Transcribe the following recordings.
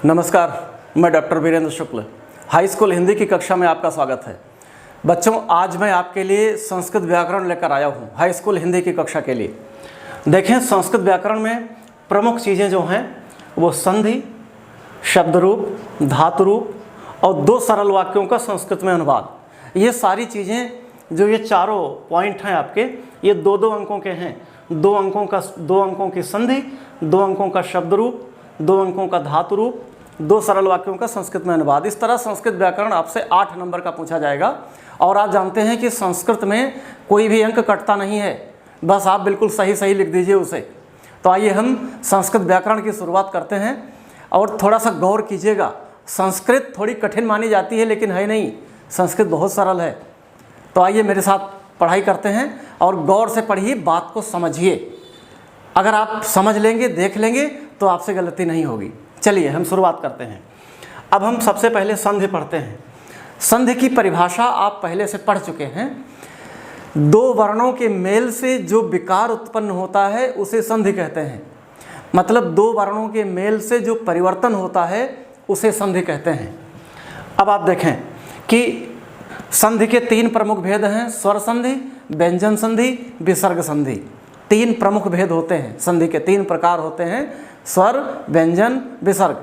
नमस्कार, मैं डॉक्टर वीरेंद्र शुक्ल, high school Hindi की कक्षा में आपका स्वागत है। बच्चों, आज मैं आपके लिए संस्कृत व्याकरण लेकर आया हूँ हाई स्कूल हिंदी की कक्षा के लिए। देखें, संस्कृत व्याकरण में प्रमुख चीज़ें जो हैं वो संधि, शब्द रूप, धातु रूप और दो सरल वाक्यों का संस्कृत में अनुवाद। ये सारी चीज़ें जो ये चारों पॉइंट हैं आपके, ये दो दो अंकों के हैं। दो अंकों की संधि, 2 अंकों का शब्द रूप, 2 अंकों का धातु रूप, 2 सरल वाक्यों का संस्कृत में अनुवाद। इस तरह संस्कृत व्याकरण आपसे 8 नंबर का पूछा जाएगा। और आप जानते हैं कि संस्कृत में कोई भी अंक कटता नहीं है, बस आप बिल्कुल सही लिख दीजिए उसे। तो आइए हम संस्कृत व्याकरण की शुरुआत करते हैं। और थोड़ा सा गौर कीजिएगा, संस्कृत थोड़ी कठिन मानी जाती है लेकिन है नहीं, संस्कृत बहुत सरल है। तो आइए मेरे साथ पढ़ाई करते हैं और गौर से पढ़िए, बात को समझिए। अगर आप समझ लेंगे, देख लेंगे तो आपसे गलती नहीं होगी। चलिए हम शुरुआत करते हैं। अब हम सबसे पहले संधि पढ़ते हैं। संधि की परिभाषा आप पहले से पढ़ चुके हैं। 2 वर्णों के मेल से जो विकार उत्पन्न होता है उसे संधि कहते हैं। मतलब 2 वर्णों के मेल से जो परिवर्तन होता है उसे संधि कहते हैं। अब आप देखें कि संधि के 3 प्रमुख भेद हैं, स्वर संधि, व्यंजन संधि, विसर्ग संधि। 3 प्रमुख भेद होते हैं, संधि के 3 प्रकार होते हैं, स्वर, व्यंजन, विसर्ग।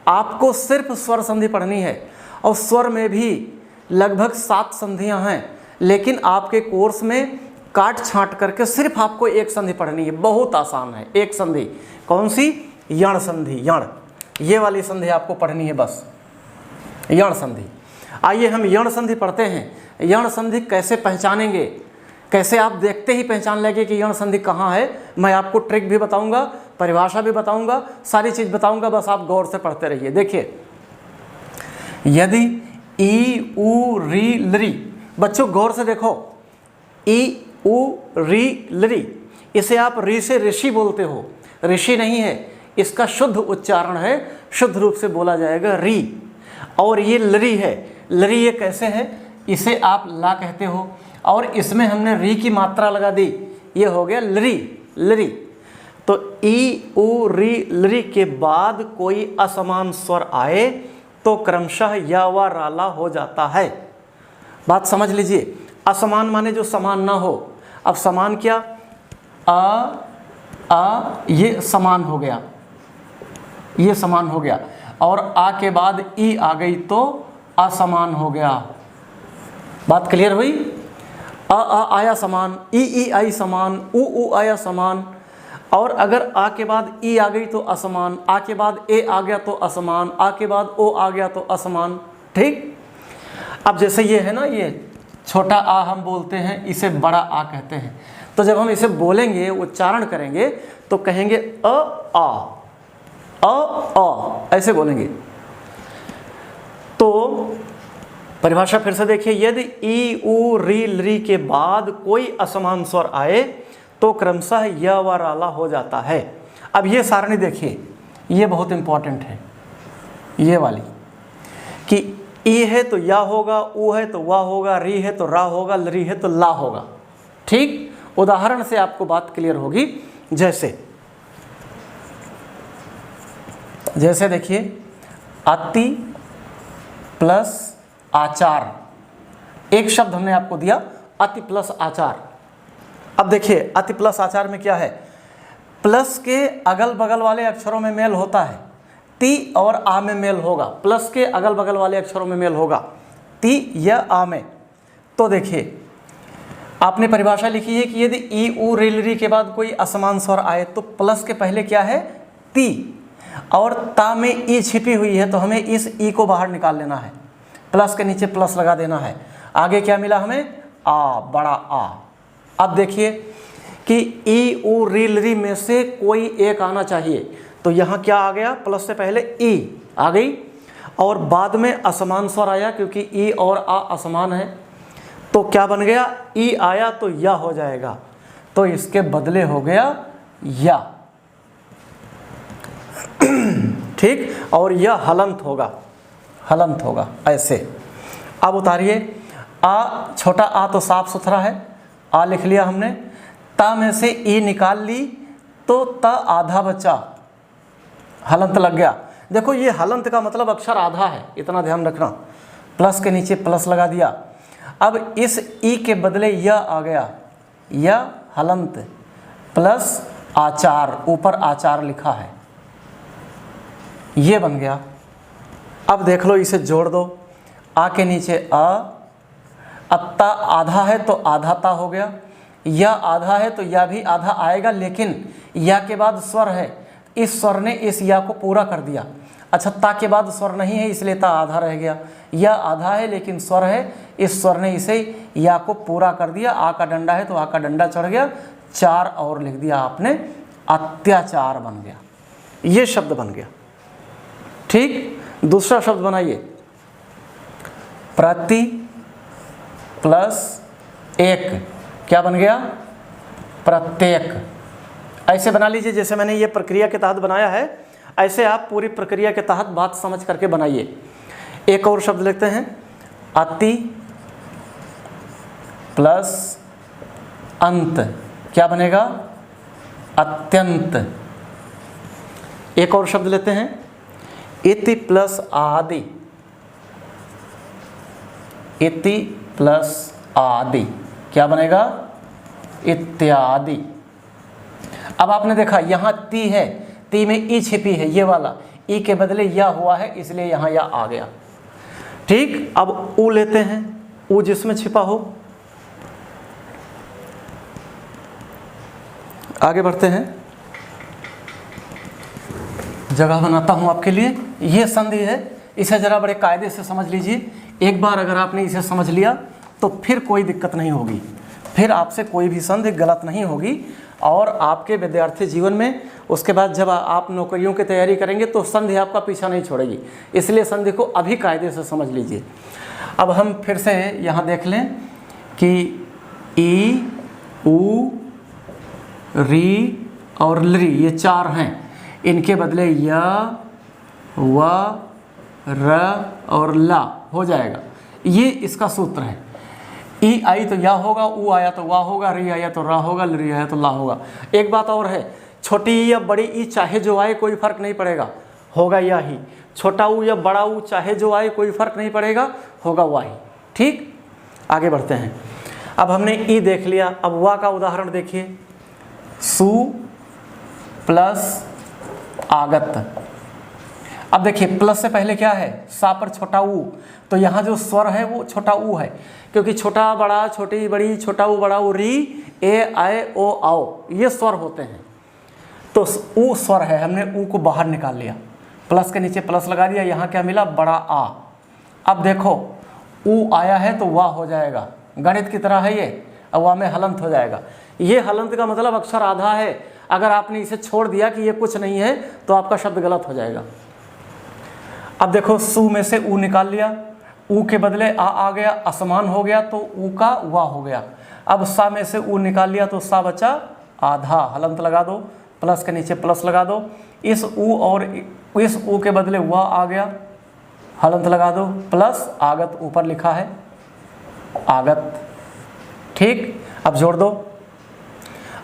आपको सिर्फ स्वर संधि पढ़नी है और स्वर में भी लगभग 7 संधियां हैं, लेकिन आपके कोर्स में काट छांट करके सिर्फ आपको एक संधि पढ़नी है। बहुत आसान है एक संधि। कौन सी? यण संधि। यण, ये वाली संधि आपको पढ़नी है बस, यण संधि। आइए हम यण संधि पढ़ते हैं। यण संधि कैसे पहचानेंगे, कैसे आप देखते ही पहचान लेंगे कि यण संधि कहाँ है, मैं आपको ट्रिक भी बताऊंगा, परिभाषा भी बताऊंगा, सारी चीज़ बताऊंगा, बस आप गौर से पढ़ते रहिए। देखिए, यदि ई उ री लरी, बच्चों गौर से देखो, ई उ री लरी, इसे आप री से ऋषि बोलते हो, ऋषि नहीं है, इसका शुद्ध उच्चारण है, शुद्ध रूप से बोला जाएगा री। और ये लरी है, लरी ये कैसे है, इसे आप ला कहते हो और इसमें हमने री की मात्रा लगा दी, ये हो गया लरी, लरी। तो ई उ री लरी के बाद कोई असमान स्वर आए तो क्रमशः या व राला हो जाता है। बात समझ लीजिए, असमान माने जो समान ना हो। अब समान क्या, आ ये समान हो गया, ये समान हो गया, और आ के बाद ई आ गई तो असमान हो गया। बात क्लियर हुई? आ आया समान, ई आई समान, उ आया समान। और अगर आ के बाद ई आ गई तो असमान, आ के बाद ए आ गया तो असमान, आ के बाद ओ आ गया तो असमान। ठीक। अब जैसे ये है ना, ये छोटा आ हम बोलते हैं, इसे बड़ा आ कहते हैं। तो जब हम इसे बोलेंगे, उच्चारण करेंगे तो कहेंगे आ, ऐसे बोलेंगे। तो परिभाषा फिर से देखिए, यदि ई उ री लरी के बाद कोई असमान स्वर आए तो क्रमशः य व राला हो जाता है। अब ये सारणी देखिए, ये बहुत इंपॉर्टेंट है, ये वाली, कि ई है तो या होगा, उ है तो वा होगा, री है तो रा होगा, लरी है तो ला होगा। ठीक। उदाहरण से आपको बात क्लियर होगी। जैसे देखिए, अति प्लस आचार, एक शब्द हमने आपको दिया, अति प्लस आचार। अब देखिए, अति प्लस आचार में क्या है, प्लस के अगल बगल वाले अक्षरों में मेल होता है, ती और आ में मेल होगा, प्लस के अगल बगल वाले अक्षरों में मेल होगा, ती या आ में। तो देखिए, आपने परिभाषा लिखी है कि यदि ई उ री लरी के बाद कोई असमान स्वर आए तो प्लस के पहले क्या है, ती, और ता में ई छिपी हुई है तो हमें इस ई को बाहर निकाल लेना है, प्लस के नीचे प्लस लगा देना है। आगे क्या मिला हमें, आ, बड़ा आ। अब देखिए कि ई उ री लरी में से कोई एक आना चाहिए, तो यहाँ क्या आ गया, प्लस से पहले ई आ गई और बाद में असमान स्वर आया, क्योंकि ई और आ असमान है। तो क्या बन गया, ई आया तो या हो जाएगा, तो इसके बदले हो गया या। ठीक। और यह हलंत होगा, हलंत होगा ऐसे। अब उतारिए, आ, छोटा आ तो साफ सुथरा है, आ लिख लिया हमने, ता में से ई निकाल ली तो ता आधा बचा, हलंत लग गया। देखो ये हलंत का मतलब अक्षर आधा है, इतना ध्यान रखना। प्लस के नीचे प्लस लगा दिया। अब इस ई के बदले य आ गया, य हलंत प्लस आचार, ऊपर आचार लिखा है, ये बन गया। अब देख लो इसे जोड़ दो, आ के नीचे अ, अब ता आधा है तो आधा ता हो गया, या आधा है तो या भी आधा आएगा, लेकिन या के बाद स्वर है, इस स्वर ने इस या को पूरा कर दिया। अच्छा, ता के बाद स्वर नहीं है इसलिए ता आधा रह गया, या आधा है लेकिन स्वर है, इस स्वर ने इसे या को पूरा कर दिया। आ का डंडा है तो आ का डंडा चढ़ गया, चार और लिख दिया आपने, अत्याचार बन गया, ये शब्द बन गया। ठीक, दूसरा शब्द बनाइए, प्रति प्लस एक, क्या बन गया? प्रत्येक। ऐसे बना लीजिए जैसे मैंने ये प्रक्रिया के तहत बनाया है, ऐसे आप पूरी प्रक्रिया के तहत बात समझ करके बनाइए। एक और शब्द लिखते हैं, अति प्लस अंत, क्या बनेगा? अत्यंत। एक और शब्द लेते हैं, इति प्लस आदि, इति प्लस आदि, क्या बनेगा? इत्यादि। अब आपने देखा यहाँ ती है, ती में ई छिपी है, ये वाला ई के बदले या हुआ है इसलिए यहाँ या आ गया। ठीक, अब ऊ लेते हैं, ऊ जिसमें छिपा हो। आगे बढ़ते हैं, जगह बनाता हूँ आपके लिए। ये संधि है, इसे ज़रा बड़े कायदे से समझ लीजिए। एक बार अगर आपने इसे समझ लिया तो फिर कोई दिक्कत नहीं होगी, फिर आपसे कोई भी संधि गलत नहीं होगी। और आपके विद्यार्थी जीवन में उसके बाद जब आप नौकरियों की तैयारी करेंगे तो संधि आपका पीछा नहीं छोड़ेगी, इसलिए संधि को अभी कायदे से समझ लीजिए। अब हम फिर से यहाँ देख लें कि ई, ऊ, री और लरी, ये चार हैं, इनके बदले य, व, र और ला हो जाएगा। ये इसका सूत्र है। ई आई तो या होगा, ऊ आया तो वाह होगा, री आया तो रा होगा, लरी आया तो ला होगा। एक बात और है, छोटी ई या बड़ी ई चाहे जो आए कोई फर्क नहीं पड़ेगा, होगा या ही। छोटा ऊ या बड़ा ऊ चाहे जो आए कोई फर्क नहीं पड़ेगा, होगा वाह ही। ठीक, आगे बढ़ते हैं। अब हमने ई देख लिया, अब वाह का उदाहरण देखिए, सु प्लस आगत। अब देखिए प्लस से पहले क्या है? सा पर छोटा ऊ, तो यहाँ जो स्वर है वो छोटा ऊ है, क्योंकि छोटा बड़ा, छोटी बड़ी, छोटा ऊ बड़ा ऊ, री, ए, आए, ओ, आओ, ये स्वर होते हैं। तो ऊ स्वर है, हमने ऊ को बाहर निकाल लिया, प्लस के नीचे प्लस लगा दिया, यहाँ क्या मिला? बड़ा आ। अब देखो ऊ आया है तो वाह हो जाएगा, गणित की तरह है ये, अब वाह में हलंत हो जाएगा। ये हलंत का मतलब अक्षर आधा है, अगर आपने इसे छोड़ दिया कि ये कुछ नहीं है तो आपका शब्द गलत हो जाएगा। अब देखो सु में से ऊ निकाल लिया, ऊ के बदले आ गया, असमान हो गया तो ऊ का वाह हो गया। अब सा में से ऊ निकाल लिया तो सा बचा आधा, हलंत लगा दो, प्लस के नीचे प्लस लगा दो। इस ऊ और इस ऊ के बदले वाह आ गया, हलंत लगा दो, प्लस आगत ऊपर लिखा है, आगत। ठीक, अब जोड़ दो।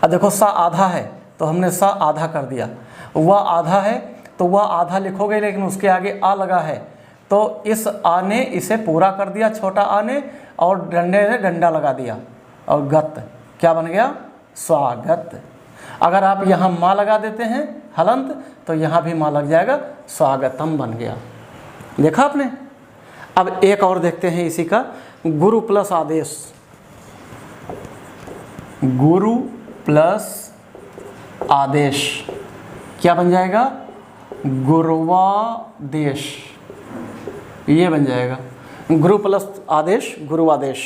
अब देखो सा आधा है तो हमने सा आधा कर दिया, वह आधा है तो वह आधा लिखोगे, लेकिन उसके आगे आ लगा है तो इस आ ने इसे पूरा कर दिया, छोटा आ ने, और डंडे ने डंडा लगा दिया, और गत क्या बन गया? स्वागत। अगर आप यहाँ माँ लगा देते हैं हलंत तो यहाँ भी माँ लग जाएगा, स्वागतम बन गया। देखा आपने? अब एक और देखते हैं इसी का, गुरु प्लस आदेश, गुरु प्लस आदेश क्या बन जाएगा? गुरुवादेश, ये बन जाएगा, गुरु प्लस आदेश, गुरुवादेश।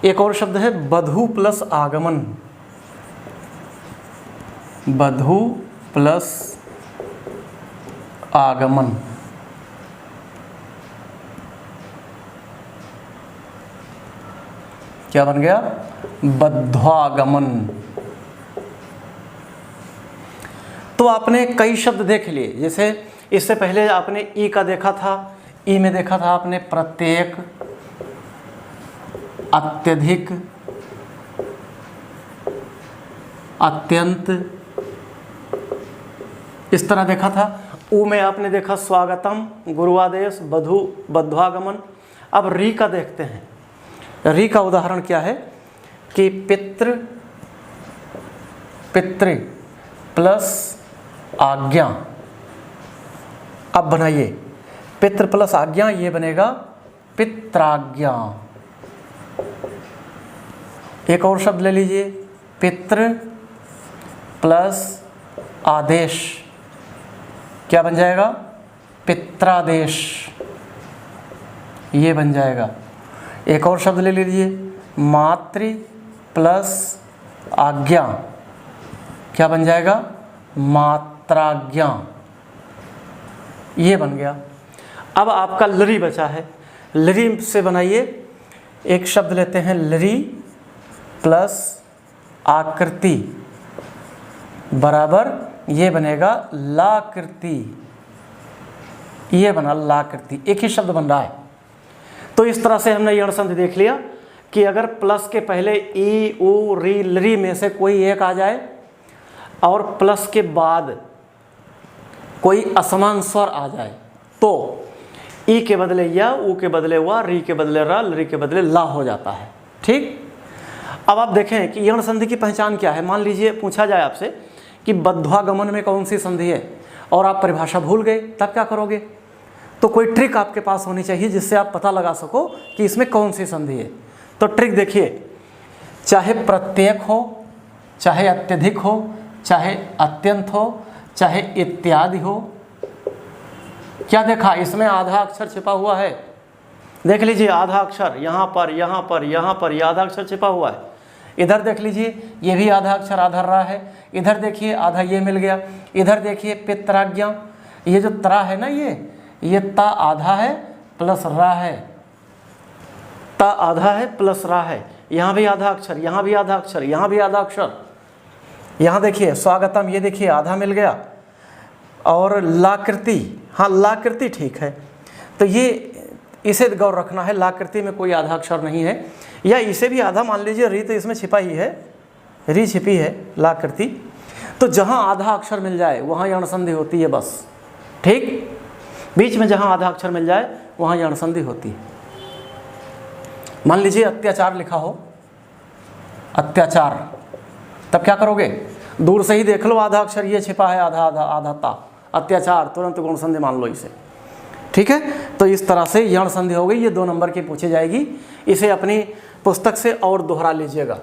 एक और शब्द है बधु प्लस आगमन, बधु प्लस आगमन, क्या बन गया? बद्धागमन। तो आपने कई शब्द देख लिए, जैसे इससे पहले आपने ई का देखा था, ई में देखा था आपने प्रत्येक, अत्यधिक, अत्यंत, इस तरह देखा था। ऊ में आपने देखा स्वागतम, गुरुआदेश, बधु, बध्वागमन। अब री का देखते हैं। री का उदाहरण क्या है कि पितृ, पितृ प्लस आज्ञा। अब बनाइए पितृ प्लस आज्ञा, ये बनेगा पित्राज्ञा। एक और शब्द ले लीजिए, पितृ प्लस आदेश, क्या बन जाएगा? पित्रादेश, ये बन जाएगा। एक और शब्द ले लीजिए, मातृ प्लस आज्ञा, क्या बन जाएगा? मात्राज्ञा, ये बन गया। अब आपका लरी बचा है। लरी से बनाइए, एक शब्द लेते हैं लरी प्लस आकृति बराबर, ये बनेगा लाकृति, ये बना लाकृति। एक ही शब्द बन रहा है। तो इस तरह से हमने यण संधि देख लिया कि अगर प्लस के पहले ई, उ, री, लरी में से कोई एक आ जाए और प्लस के बाद कोई असमान स्वर आ जाए तो ई के बदले या, उ के बदले वा, री के बदले रा, लरी के बदले ला हो जाता है। ठीक। अब आप देखें कि यण संधि की पहचान क्या है। मान लीजिए पूछा जाए आपसे कि बध्वागमन में कौन सी संधि है और आप परिभाषा भूल गए, तब क्या करोगे? तो कोई ट्रिक आपके पास होनी चाहिए जिससे आप पता लगा सको कि इसमें कौन सी संधि है। तो ट्रिक देखिए, चाहे प्रत्येक हो, चाहे अत्यधिक हो, चाहे अत्यंत हो, चाहे इत्यादि हो। क्या देखा? इसमें आधा अक्षर छिपा हुआ है। देख लीजिए, आधा अक्षर यहाँ पर, यहाँ पर, यहाँ पर, यह आधा अक्षर छिपा हुआ है। इधर देख लीजिए, ये भी आधा अक्षर आधा रहा है। इधर देखिए, आधा ये मिल गया। इधर देखिए पित्राज्ञा, ये जो त्रा है ना, ये ता आधा है प्लस रा है, ता आधा है प्लस रा है। यहाँ भी आधा अक्षर, यहाँ भी आधा अक्षर, यहाँ भी आधा अक्षर। यहाँ देखिए स्वागतम, ये देखिए आधा मिल गया। और लाकृति, हाँ लाकृति ठीक है। तो ये इसे गौर रखना है, लाकृति में कोई आधा अक्षर नहीं है, या इसे भी आधा मान लीजिए। री तो इसमें छिपा ही है, री छिपी है लाकृति। तो जहाँ आधा अक्षर मिल जाए वहाँ यण संधि होती है बस। ठीक। बीच में जहाँ आधा अक्षर मिल जाए वहाँ यण संधि होती है। मान लीजिए अत्याचार लिखा हो, अत्याचार, तब क्या करोगे? दूर से ही देख लो, आधा अक्षर ये छिपा है, आधा आधा आधा ता, अत्याचार, तुरंत गुण संधि मान लो इसे। ठीक है। तो इस तरह से यण संधि हो गई। ये 2 नंबर की पूछी जाएगी। इसे अपनी पुस्तक से और दोहरा लीजिएगा।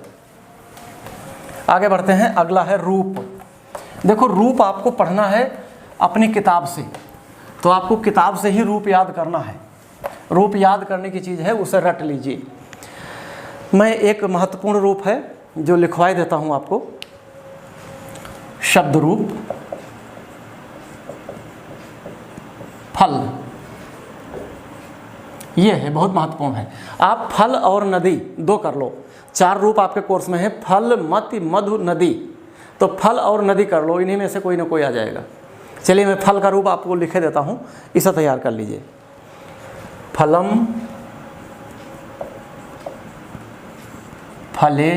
आगे बढ़ते हैं। अगला है रूप। देखो, रूप आपको पढ़ना है अपनी किताब से, तो आपको किताब से ही रूप याद करना है। रूप याद करने की चीज़ है, उसे रट लीजिए। मैं एक महत्वपूर्ण रूप है जो लिखवाई देता हूँ आपको, शब्द रूप, फल, ये है, बहुत महत्वपूर्ण है। आप फल और नदी 2 कर लो। 4 रूप आपके कोर्स में है, फल, मति, मधु, नदी। तो फल और नदी कर लो, इन्हीं में से कोई ना कोई आ जाएगा। चलिए मैं फल का रूप आपको लिखे देता हूँ, इसे तैयार कर लीजिए। फलम, फले,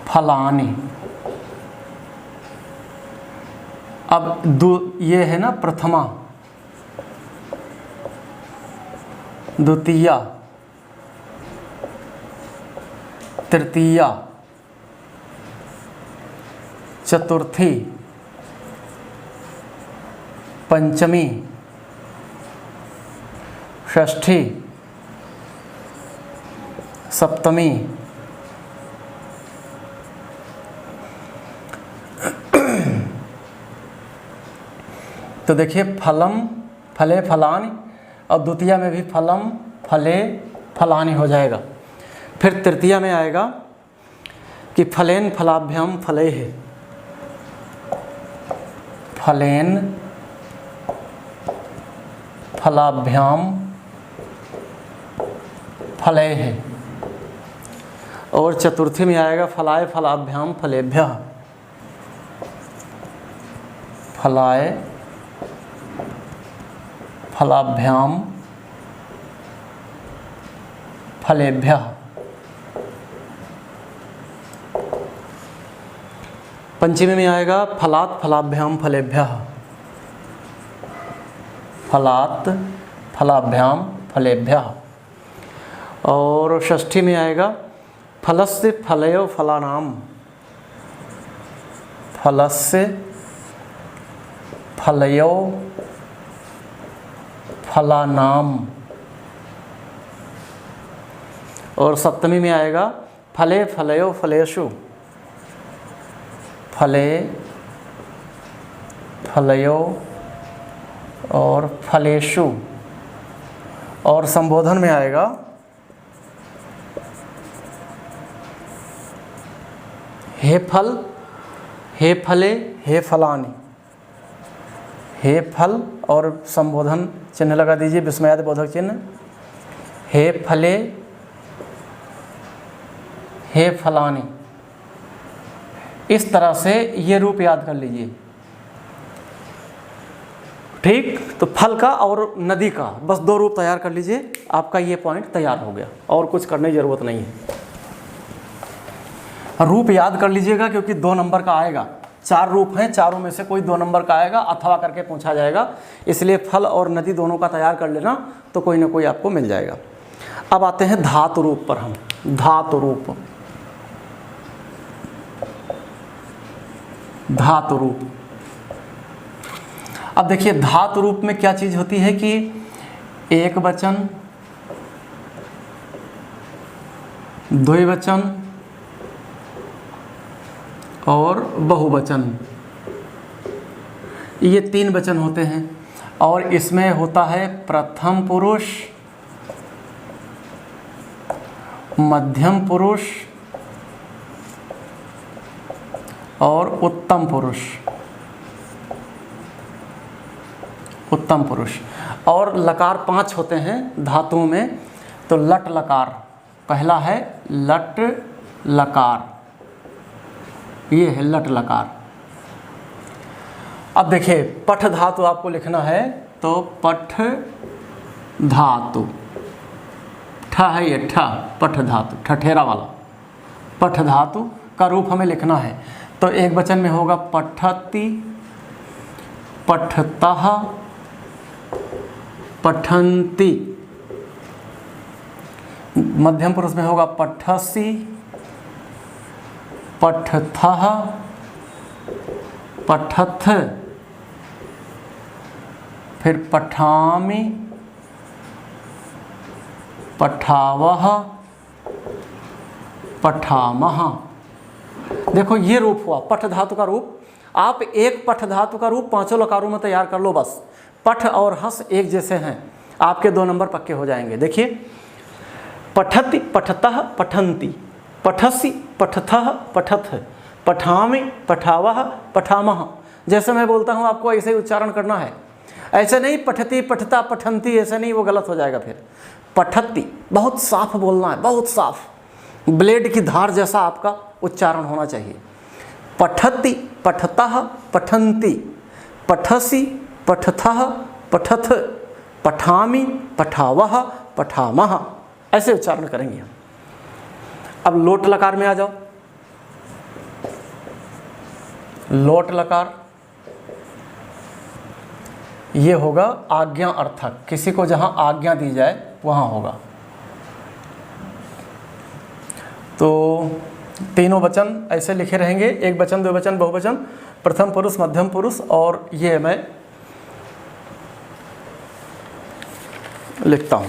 फलानि। अब ये है ना प्रथमा, द्वितीया, तृतीया, चतुर्थी, पंचमी, षष्ठी, सप्तमी, तो देखिए फलम, फले, फलानि, और द्वितीया में भी फलम, फले, फलानि हो जाएगा। फिर तृतीया में आएगा कि फलेन फलाभ्याम फलेह, फलेन फलाभ्याम फलेह। और चतुर्थी में आएगा फलाय फलाभ्याम फलेभ्यः, फलाय फलाभ्याम फलेभ्यः। पंचमी में आएगा फलात् फलाभ्याम फलेभ्यः, फलात् फलाभ्याम फलेभ्यः। और षष्ठी में आएगा फलस्य फलयो फलानाम, फलस्य फलयो फलानाम। और सप्तमी में आएगा फले फलयो फलेषु, फले फलयो और फलेषु। और संबोधन में आएगा हे फल, हे फले, हे फलानि। हे फल और संबोधन चिन्ह लगा दीजिए, विस्मयादि बोधक चिन्ह। हे फले, हे फलानि। इस तरह से ये रूप याद कर लीजिए। ठीक, तो फल का और नदी का बस 2 रूप तैयार कर लीजिए, आपका ये पॉइंट तैयार हो गया और कुछ करने की ज़रूरत नहीं है। रूप याद कर लीजिएगा क्योंकि 2 नंबर का आएगा। 4 रूप हैं, चारों में से कोई 2 नंबर का आएगा, अथवा करके पूछा जाएगा, इसलिए फल और नदी दोनों का तैयार कर लेना तो कोई ना कोई आपको मिल जाएगा। अब आते हैं धातु रूप पर। हम धातु रूप, धातु रूप। अब देखिए धातु रूप में क्या चीज़ होती है कि एक वचन, द्विवचन और बहुवचन, ये 3 वचन होते हैं। और इसमें होता है प्रथम पुरुष, मध्यम पुरुष और उत्तम पुरुष, उत्तम पुरुष। और लकार 5 होते हैं धातुओं में, तो लट लकार पहला है, लट लकार, ये है लट लकार। अब देखिए पठ धातु आपको लिखना है, तो पठ धातु, ठ है ये, ठ पठ धातु, ठठेरा वाला पठ धातु का रूप हमें लिखना है। तो एक वचन में होगा पठति, पठतः, पठन्ति। मध्यम पुरुष में होगा पठसि, पठथः, पठथ, फिर पठामि, पठावः, पठामः। देखो ये रूप हुआ पठ धातु का रूप। आप एक पठ धातु का रूप 5 लकारों में तैयार कर लो बस। पठ और हस एक जैसे हैं, आपके 2 नंबर पक्के हो जाएंगे। देखिए पठति, पठतः, पठन्ति, पठसि, पठथः, पठथ, पठामि, पठावः, पठामः। जैसे मैं बोलता हूँ आपको ऐसे ही उच्चारण करना है, ऐसे नहीं पठति, पठता, पठन्ति, ऐसे नहीं, वो गलत हो जाएगा फिर। पठति बहुत साफ बोलना है, बहुत साफ, ब्लेड की धार जैसा आपका उच्चारण होना चाहिए। पठति, पठतः, पठन्ति, पठसि, पठथः, पठथ, पठामि, पठावः, पठामः, ऐसे उच्चारण करेंगे हम। अब लोट लकार में आ जाओ। लोट लकार ये होगा आज्ञा अर्थक, किसी को जहां आज्ञा दी जाए वहां होगा। तो तीनों वचन ऐसे लिखे रहेंगे, एक वचन, दो वचन, बहुवचन, प्रथम पुरुष, मध्यम पुरुष, और ये मैं लिखता हूं।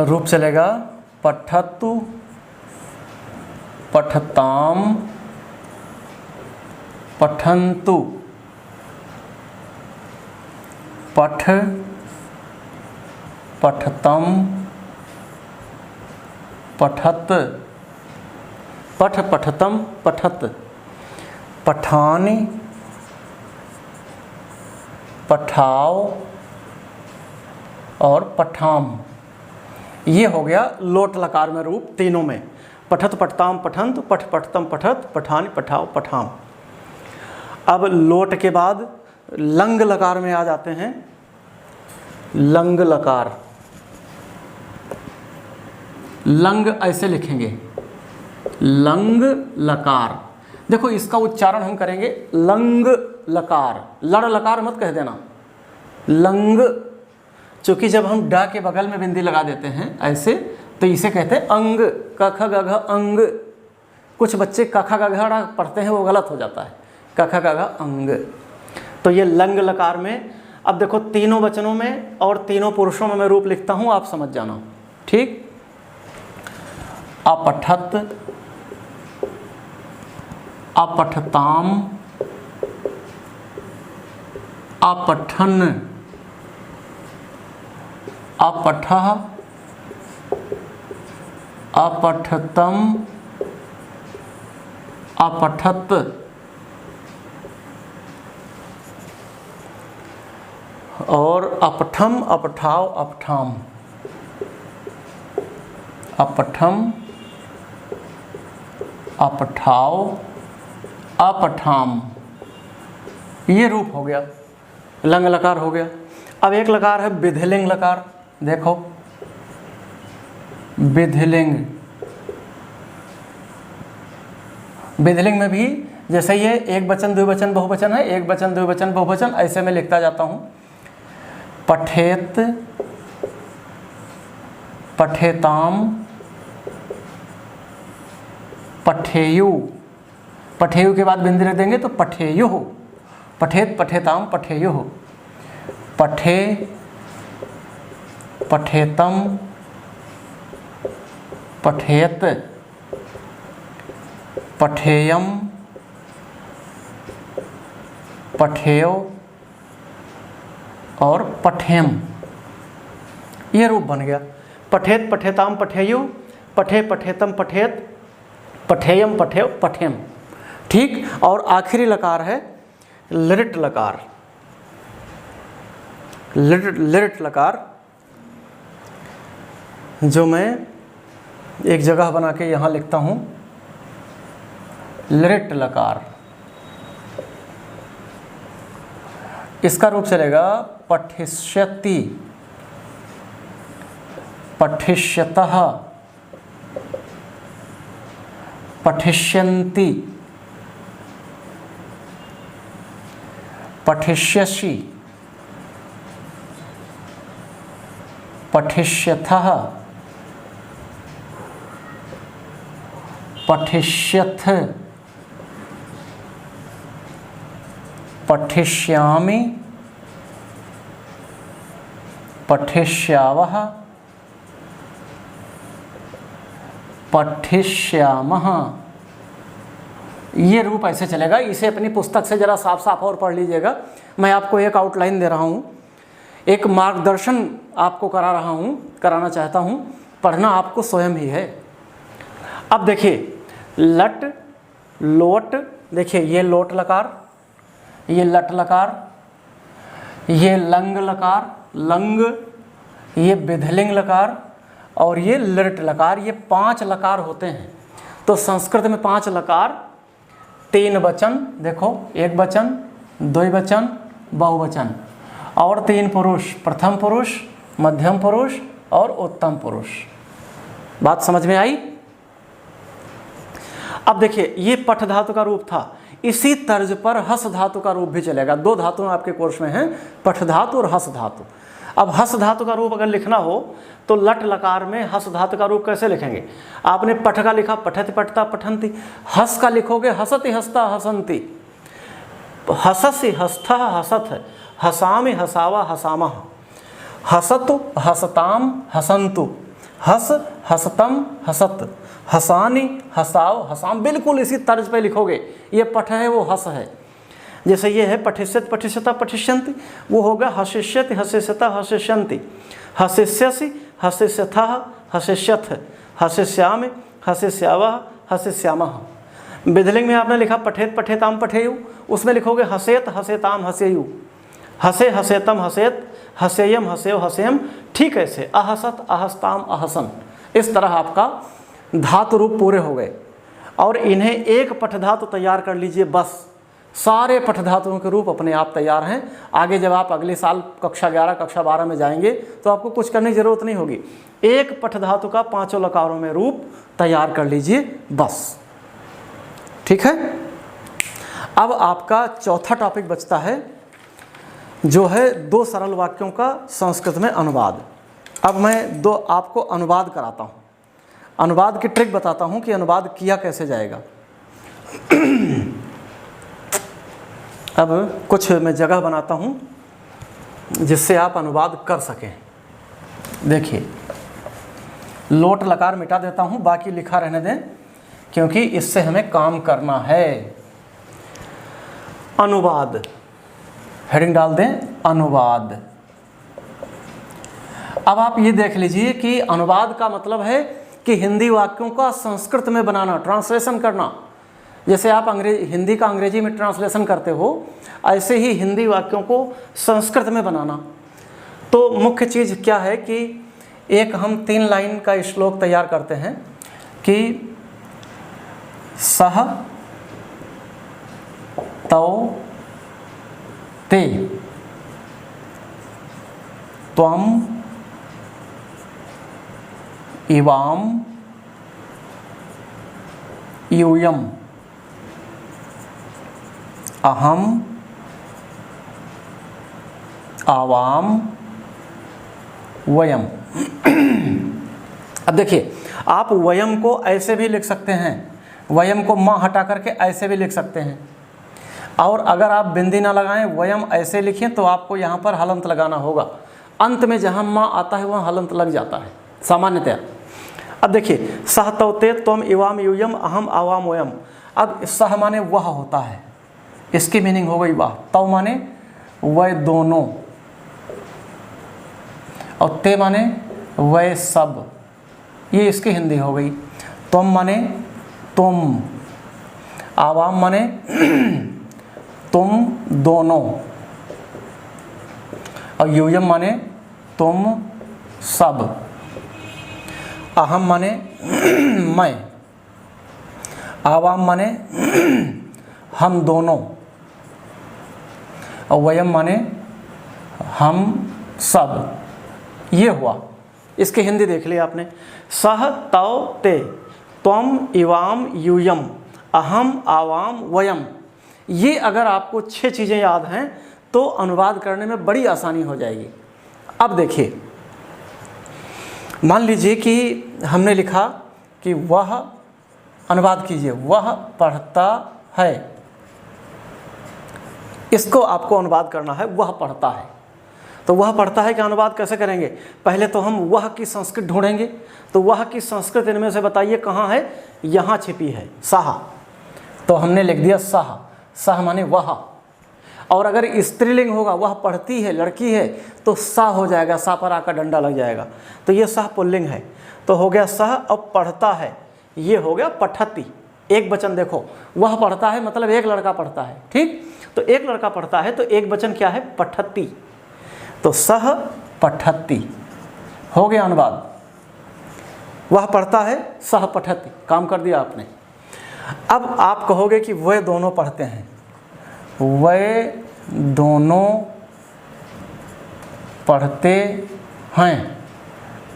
रूप चलेगा पठतु, पठताम, पठन्तु, पठ, पठतम, पठत, पठ, पठतम, पठत, पठानि, पठाओ और पठाम। ये हो गया लोट लकार में रूप तीनों में, पठत, पठताम, पठंत, पठ, पठतम, पठत, पठानि, पठाओ, पठाम। अब लोट के बाद लंग लकार में आ जाते हैं। लंग लकार, लंग ऐसे लिखेंगे, लंग लकार। देखो इसका उच्चारण हम करेंगे लंग लकार, लड़ लकार मत कह देना, लंग। क्योंकि जब हम डा के बगल में बिंदी लगा देते हैं ऐसे, तो इसे कहते हैं अंग, क ख ग घ अंग। कुछ बच्चे क ख ग घ पढ़ते हैं, वो गलत हो जाता है, क ख ग घ अंग। तो ये लंग लकार में, अब देखो तीनों वचनों में और तीनों पुरुषों में मैं रूप लिखता हूँ, आप समझ जाना, ठीक। अपठत, अपठताम, अपठन, अपठः, अपठतम, अपठत, और अपठम, अपठाव, अपठाम, अपठम, अपठाव, अपठाम। ये रूप हो गया, लंग लकार हो गया। अब एक लकार है विधिलिंग लकार, देखो विधिलिंग। विधिलिंग में भी जैसे ये एक वचन द्विवचन बहुवचन है, एक वचन द्विवचन बहुवचन, ऐसे में लिखता जाता हूँ। पठेत, पठेताम, पठेयु, पठेयु के बाद बिंदी रख देंगे तो पठेयु, पठेत, पठेताम, पठेयु, पठे, पठेतम, पठेत, पठेयम, पठेयो और पठेम। ये रूप बन गया, पठेत, पठेताम, पठेयु, पठे, पठेतम, पठेत, पठेयम, पठेव, पठेम, ठीक। और आखिरी लकार है लिट लकार, लिट लकार, जो मैं एक जगह बना के यहाँ लिखता हूँ, लिट लकार। इसका रूप चलेगा पठिष्यति, पठिष्यतः, पठिष्यन्ति, पठिष्यसि, पठिष्यथः, पठिष्यथ, पठिष्यामि, पठिष्यावः, पठिष्यामः। ये रूप ऐसे चलेगा। इसे अपनी पुस्तक से ज़रा साफ साफ और पढ़ लीजिएगा। मैं आपको एक आउटलाइन दे रहा हूँ, एक मार्गदर्शन आपको करा रहा हूँ, कराना चाहता हूँ, पढ़ना आपको स्वयं ही है। अब देखिए लट, लोट, देखिए ये लोट लकार, ये लट लकार, ये लंग लकार, लंग, ये विधिलिंग लकार और ये लिट लकार। ये 5 लकार होते हैं। तो संस्कृत में 5 लकार, 3 वचन, देखो एक वचन, द्विवचन, बहुवचन, और 3 पुरुष, प्रथम पुरुष, मध्यम पुरुष और उत्तम पुरुष। बात समझ में आई? अब देखिए ये पठ धातु का रूप था। इसी तर्ज पर हस धातु का रूप भी चलेगा। 2 धातु आपके कोर्स में हैं, पठ धातु और हस धातु। अब हस धातु का रूप अगर लिखना हो तो लट लकार में हस धातु का रूप कैसे लिखेंगे? आपने पठ का लिखा, पठति पठता पठंती। हस का लिखोगे हसति हसता हसंती, हससि हस्थः हसथ, हसामि हसावा हसामः, हसतु हसताम हसंतु, हस हसतम हसत, हसानी हसाव हसाम। बिल्कुल इसी तर्ज पे लिखोगे। ये पठ है, वो हस है। जैसे ये है पठिष्यत पठिष्यता पठिष्यन्ति, वो होगा हसिष्यति हसिष्यता हसिष्यन्ति, हसिष्यसि हसिष्यथः हसिष्यथ, हसिष्यामि हसिष्यावः हसिष्यामः। विधिलिंग में आपने लिखा पठेत पठेताम पठेयु, उसमें लिखोगे हसेत हसेताम हसेयु, हसे हसेतम हसेत, हसेयम हसेव हसेयम। ठीक ऐसे अहसत अहस्ताम अहसन। इस तरह आपका धातु रूप पूरे हो गए। और इन्हें एक पठ धातु तैयार कर लीजिए बस। सारे पठधातुओं के रूप अपने आप तैयार हैं। आगे जब आप अगले साल कक्षा 11 कक्षा 12 में जाएंगे तो आपको कुछ करने की ज़रूरत नहीं होगी, एक पठधातु का 5 लकारों में रूप तैयार कर लीजिए बस। ठीक है। अब आपका चौथा टॉपिक बचता है जो है 2 सरल वाक्यों का संस्कृत में अनुवाद। अब मैं 2 आपको अनुवाद कराता हूँ, अनुवाद की ट्रिक बताता हूँ कि अनुवाद किया कैसे जाएगा। अब कुछ मैं जगह बनाता हूँ जिससे आप अनुवाद कर सकें। देखिए, लोट लकार मिटा देता हूँ, बाकी लिखा रहने दें क्योंकि इससे हमें काम करना है। अनुवाद, हेडिंग डाल दें अनुवाद। अब आप ये देख लीजिए कि अनुवाद का मतलब है कि हिंदी वाक्यों का संस्कृत में बनाना, ट्रांसलेशन करना। जैसे आप हिंदी का अंग्रेजी में ट्रांसलेशन करते हो, ऐसे ही हिंदी वाक्यों को संस्कृत में बनाना। तो मुख्य चीज़ क्या है कि एक हम 3 लाइन का श्लोक तैयार करते हैं कि सह तौ ते त्वम इवाम यूयम अहम आवाम वयम। अब देखिए, आप वयम को ऐसे भी लिख सकते हैं, वयम को माँ हटा करके ऐसे भी लिख सकते हैं, और अगर आप बिंदी ना लगाएं वयम ऐसे लिखें तो आपको यहाँ पर हलंत लगाना होगा। अंत में जहाँ माँ आता है वहाँ हलंत लग जाता है सामान्यतया। अब देखिए, सह तौते त्वम इवाम यूयम अहम आवाम वयम। अब सह माने वह होता है, इसकी मीनिंग हो गई वाह। तौ माने वह दोनों, और ते माने वह सब, ये इसकी हिंदी हो गई। तुम माने तुम, आवाम माने तुम दोनों, और यूयम माने तुम सब, अहम माने मैं, आवाम माने हम दोनों, और वयम माने हम सब। ये हुआ, इसकी हिंदी देख ली आपने। सह तौ ते त्वम इवाम यूयम अहम आवाम वयम। ये अगर आपको 6 चीज़ें याद हैं तो अनुवाद करने में बड़ी आसानी हो जाएगी। अब देखिए, मान लीजिए कि हमने लिखा कि वह, अनुवाद कीजिए, वह पढ़ता है। इसको आपको अनुवाद करना है, वह पढ़ता है। तो वह पढ़ता है का अनुवाद कैसे करेंगे? पहले तो हम वह की संस्कृत ढूंढेंगे। तो वह की संस्कृत इनमें से बताइए कहाँ है? यहाँ छिपी है, साहा। तो हमने लिख दिया साहा। साह माने वह, और अगर स्त्रीलिंग होगा, वह पढ़ती है, लड़की है, तो सा हो जाएगा, सा पर आकर डंडा लग जाएगा। तो ये सह पुल्लिंग है, तो हो गया सह। अब पढ़ता है, ये हो गया पठती, एक वचन। देखो, वह पढ़ता है मतलब एक लड़का पढ़ता है, ठीक। तो एक लड़का पढ़ता है तो एक वचन क्या है? पठती। तो सह पठती हो गया अनुवाद। वह पढ़ता है, सह पठती, काम कर दिया आपने। अब आप कहोगे कि वे दोनों पढ़ते हैं, वे दोनों पढ़ते हैं।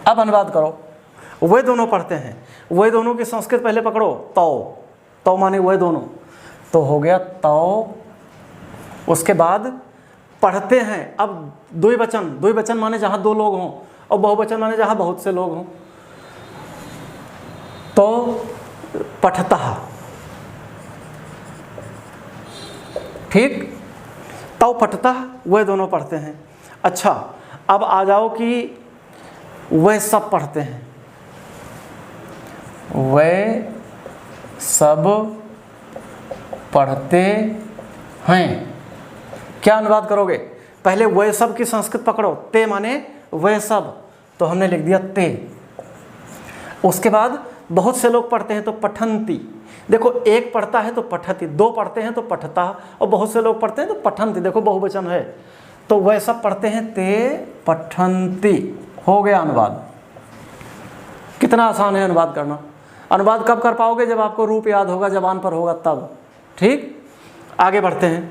अब अनुवाद करो, वे दोनों पढ़ते हैं। वे दोनों की संस्कृत पहले पकड़ो, तौ। तौ माने वे दोनों, तो हो गया तौ। उसके बाद पढ़ते हैं। अब द्विवचन, द्विवचन माने जहाँ 2 लोग हों, और बहुवचन माने जहाँ बहुत से लोग हों। तो पठता, ठीक। तौ पठता, वे दोनों पढ़ते हैं। अच्छा, अब आ जाओ कि वे सब पढ़ते हैं। वे सब पढ़ते हैं। क्या अनुवाद करोगे? पहले वे सब की संस्कृत पकड़ो, ते माने वे सब, तो हमने लिख दिया ते। उसके बाद बहुत से लोग पढ़ते हैं तो पठंती। देखो, एक पढ़ता है तो पठती, 2 पढ़ते हैं तो पठता, और बहुत से लोग पढ़ते हैं तो पठंती। देखो बहुवचन है, तो वह सब पढ़ते हैं, ते पठंती। हो गया अनुवाद। कितना आसान है अनुवाद करना। अनुवाद कब कर पाओगे? जब आपको रूप याद होगा, जबान पर होगा तब, ठीक। आगे बढ़ते हैं।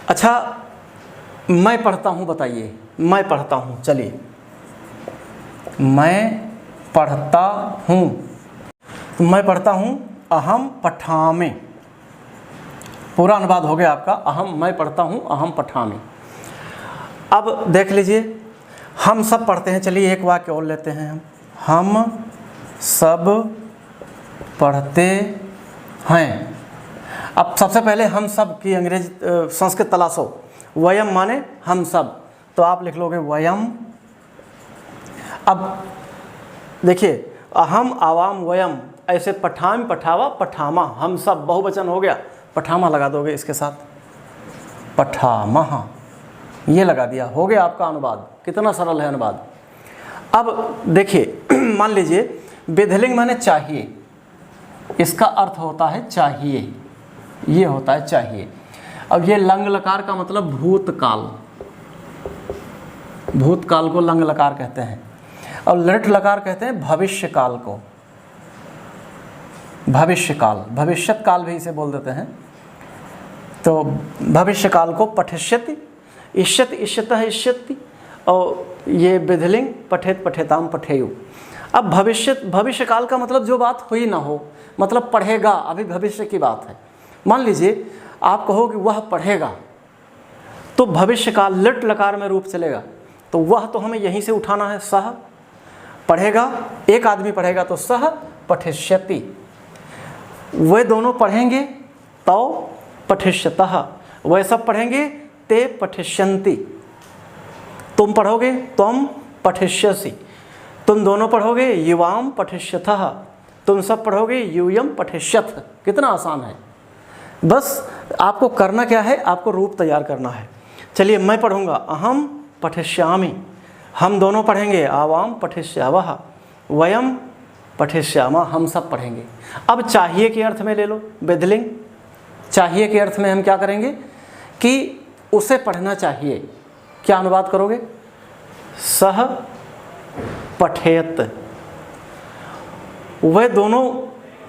अच्छा, मैं पढ़ता हूँ, बताइए। मैं पढ़ता हूँ, चलिए, मैं पढ़ता हूँ। तो मैं पढ़ता हूँ, अहम पठामि। पूरा अनुवाद हो गया आपका, अहम, मैं पढ़ता हूँ, अहम पठामि। अब देख लीजिए, हम सब पढ़ते हैं। चलिए एक वाक्य और लेते हैं हम सब पढ़ते हैं। अब सबसे पहले हम सब की अंग्रेजी संस्कृत तलाशो। वयम माने हम सब, तो आप लिख लोगे वयम। अब देखिए, अहम, आवाम, वयम, ऐसे पठाम, पठावा, पठामा, हम सब बहुवचन हो गया, पठामा लगा दोगे इसके साथ, पठामा, ये लगा दिया, हो गया आपका अनुवाद। कितना सरल है अनुवाद। अब देखिए मान लीजिए विधिलिंग माने चाहिए, इसका अर्थ होता है चाहिए, ये होता है चाहिए। अब ये लंग लकार का मतलब भूतकाल, भूतकाल को लंग लकार कहते हैं, और लृट लकार कहते हैं भविष्य काल को, भविष्य काल, भविष्यत काल भी इसे बोल देते हैं। तो भविष्य काल को पठिष्यति, इष्यति, इष्यतः, इष्यति, और ये विधिलिंग पठेत, पठेताम, पठेयु। अब भविष्य काल का मतलब जो बात हुई ना हो, मतलब पढ़ेगा, अभी भविष्य की बात है। मान लीजिए आप कहो कि वह पढ़ेगा, तो भविष्य काल लट लकार में रूप चलेगा, तो वह तो हमें यहीं से उठाना है, सह पढ़ेगा, एक आदमी पढ़ेगा तो सह पठिष्यति, वे दोनों पढ़ेंगे तो पठिष्यतः, वे सब पढ़ेंगे ते पठिष्यन्ति, तुम पढ़ोगे तुम पठिष्यसि, तुम दोनों पढ़ोगे युवाम पठिष्यथः, तुम सब पढ़ोगे यूयम पठिष्यथ। कितना आसान है, बस आपको करना क्या है, आपको रूप तैयार करना है। चलिए मैं पढ़ूंगा, अहम पठिष्यामि, हम दोनों पढ़ेंगे, आवाम पठिष्यावः, वयम पठिष्यामः, हम सब पढ़ेंगे। अब चाहिए के अर्थ में ले लो विधिलिंग, चाहिए के अर्थ में हम क्या करेंगे कि उसे पढ़ना चाहिए, क्या अनुवाद करोगे, सह पठेत, वह दोनों,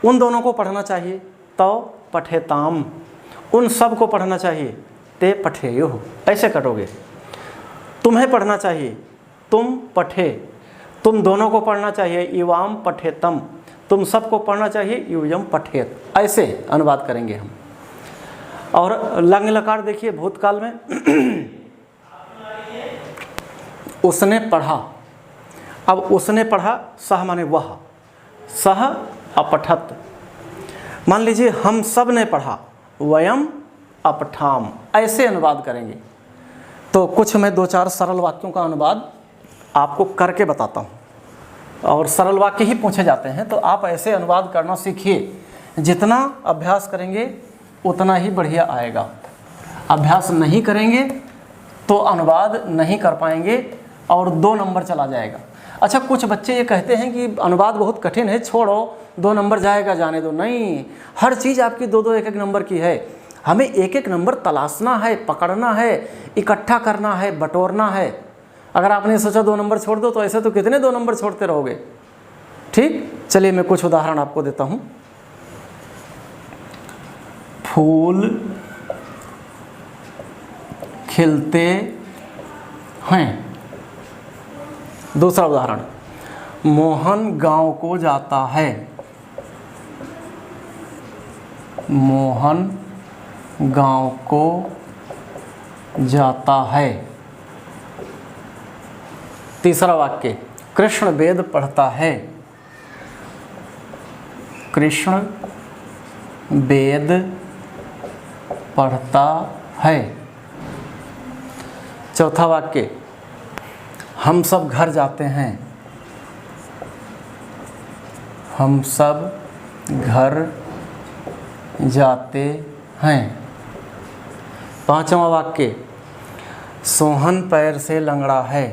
उन दोनों को पढ़ना चाहिए, तो पठेताम, उन सब को पढ़ना चाहिए, ते पठेयुः, ऐसे कटोगे। तुम्हें पढ़ना चाहिए, तुम पठे, तुम दोनों को पढ़ना चाहिए, युवाम पठेतम, तुम सबको पढ़ना चाहिए, यूयम पठेत, ऐसे अनुवाद करेंगे हम। और लंग लकार देखिए भूतकाल में उसने पढ़ा, अब उसने पढ़ा, सह माने वह, सह अपठत। मान लीजिए हम सब ने पढ़ा, वयम अपठाम, ऐसे अनुवाद करेंगे। तो कुछ मैं दो चार सरल वाक्यों का अनुवाद आपको करके बताता हूँ, और सरल वाक्य ही पूछे जाते हैं, तो आप ऐसे अनुवाद करना सीखिए। जितना अभ्यास करेंगे उतना ही बढ़िया आएगा, अभ्यास नहीं करेंगे तो अनुवाद नहीं कर पाएंगे और 2 नंबर चला जाएगा। अच्छा, कुछ बच्चे ये कहते हैं कि अनुवाद बहुत कठिन है, छोड़ो 2 नंबर जाएगा, जाने दो। नहीं, हर चीज़ आपकी 2-2 1-1 नंबर की है, हमें 1-1 नंबर तलाशना है, पकड़ना है, इकट्ठा करना है, बटोरना है। अगर आपने सोचा 2 नंबर छोड़ दो, तो ऐसे तो कितने 2 नंबर छोड़ते रहोगे। ठीक, चलिए मैं कुछ उदाहरण आपको देता हूँ। फूल खिलते हैं। दूसरा उदाहरण, मोहन गांव को जाता है, मोहन गांव को जाता है। तीसरा वाक्य, कृष्ण वेद पढ़ता है, कृष्ण वेद पढ़ता है। चौथा वाक्य, हम सब घर जाते हैं, हम सब घर जाते हैं। पांचवा वाक्य, सोहन पैर से लंगड़ा है,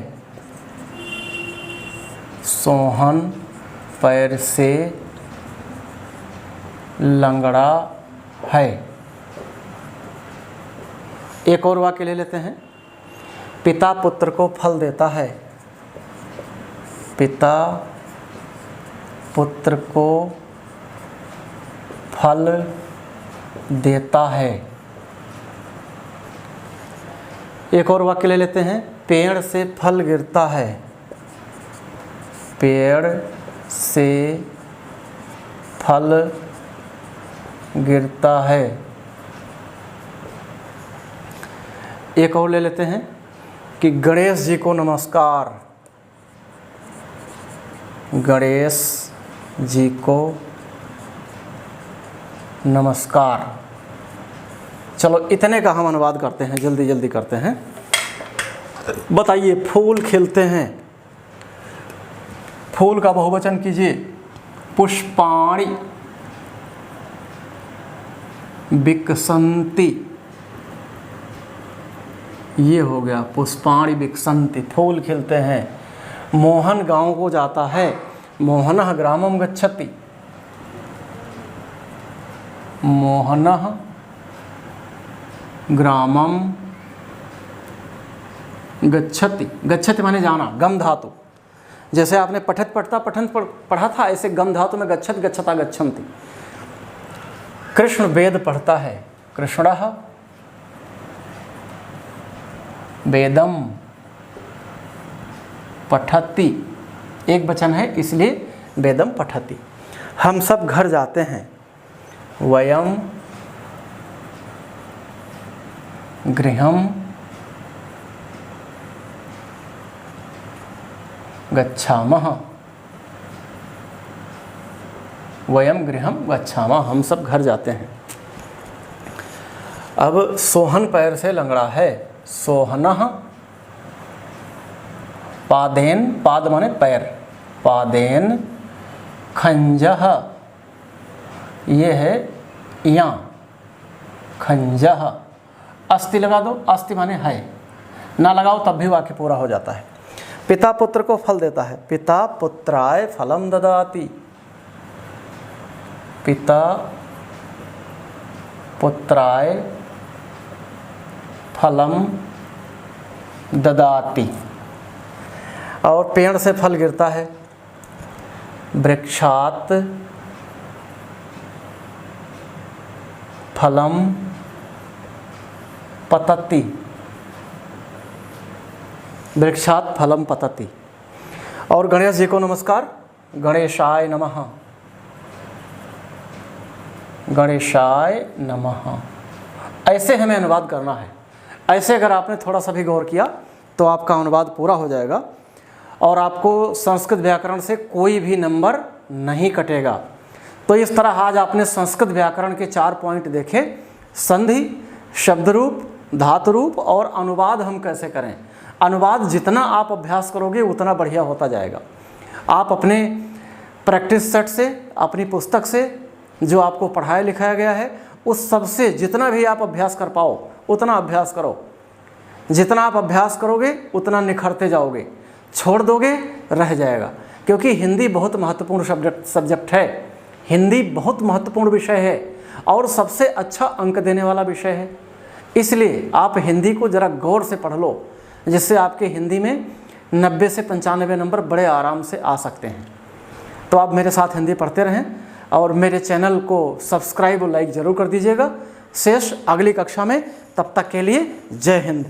सोहन पैर से लंगड़ा है। एक और वाक्य ले लेते हैं, पिता पुत्र को फल देता है, पिता पुत्र को फल देता है। एक और वाक्य ले लेते हैं, पेड़ से फल गिरता है। पेड़ से फल गिरता है। एक और ले लेते हैं कि गणेश जी को नमस्कार। गणेश जी को नमस्कार। चलो इतने का हम अनुवाद करते हैं, जल्दी जल्दी करते हैं। बताइए, फूल खिलते हैं, फूल का बहुवचन कीजिए, पुष्पाणि विकसन्ति। ये हो गया, पुष्पाणि विकसन्ति, फूल खिलते हैं। मोहन गांव को जाता है, मोहनः ग्रामं गच्छति। मोहनः ग्रामं गच्छति। गच्छति माने जाना, गम धातु। जैसे आपने पठत पढ़ा था, ऐसे गम धातु में गच्छत गच्छता गच्छन्ति। कृष्ण वेद पढ़ता है, कृष्णः वेदम पठति। एक वचन है इसलिए वेदम पठति। हम सब घर जाते हैं, वयम गृहं गच्छामः। वयम गृहं गच्छामः, हम सब घर जाते हैं। अब सोहन पैर से लंगड़ा है, सोहनः पादेन, पाद माने पैर, पादेन खंजः, ये है यहाँ, खंजः। अस्ति लगा दो, अस्ति माने है, ना लगाओ तब भी वाक्य पूरा हो जाता है। पिता पुत्र को फल देता है, पिता पुत्राय फलम ददाति। पिता पुत्राय फलम ददाति। और पेड़ से फल गिरता है, वृक्षात् फलम पतति। वृक्षात् फलम पतति। और गणेश जी को नमस्कार, गणेशाय नमः। गणेशाय नमः। ऐसे हमें अनुवाद करना है। ऐसे अगर आपने थोड़ा सा भी गौर किया तो आपका अनुवाद पूरा हो जाएगा और आपको संस्कृत व्याकरण से कोई भी नंबर नहीं कटेगा। तो इस तरह आज आपने संस्कृत व्याकरण के 4 पॉइंट देखे, संधि, शब्द रूप, धातु रूप और अनुवाद हम कैसे करें। अनुवाद जितना आप अभ्यास करोगे उतना बढ़िया होता जाएगा। आप अपने प्रैक्टिस सेट से, अपनी पुस्तक से, जो आपको पढ़ाया लिखाया गया है, उस सब से जितना भी आप अभ्यास कर पाओ उतना अभ्यास करो। जितना आप अभ्यास करोगे उतना निखरते जाओगे, छोड़ दोगे रह जाएगा। क्योंकि हिंदी बहुत महत्वपूर्ण सब्जेक्ट है, हिंदी बहुत महत्वपूर्ण विषय है और सबसे अच्छा अंक देने वाला विषय है। इसलिए आप हिंदी को ज़रा गौर से पढ़ लो, जिससे आपके हिंदी में 90 से 95 नंबर बड़े आराम से आ सकते हैं। तो आप मेरे साथ हिंदी पढ़ते रहें और मेरे चैनल को सब्सक्राइब और लाइक ज़रूर कर दीजिएगा। शेष अगली कक्षा में, तब तक के लिए जय हिंद।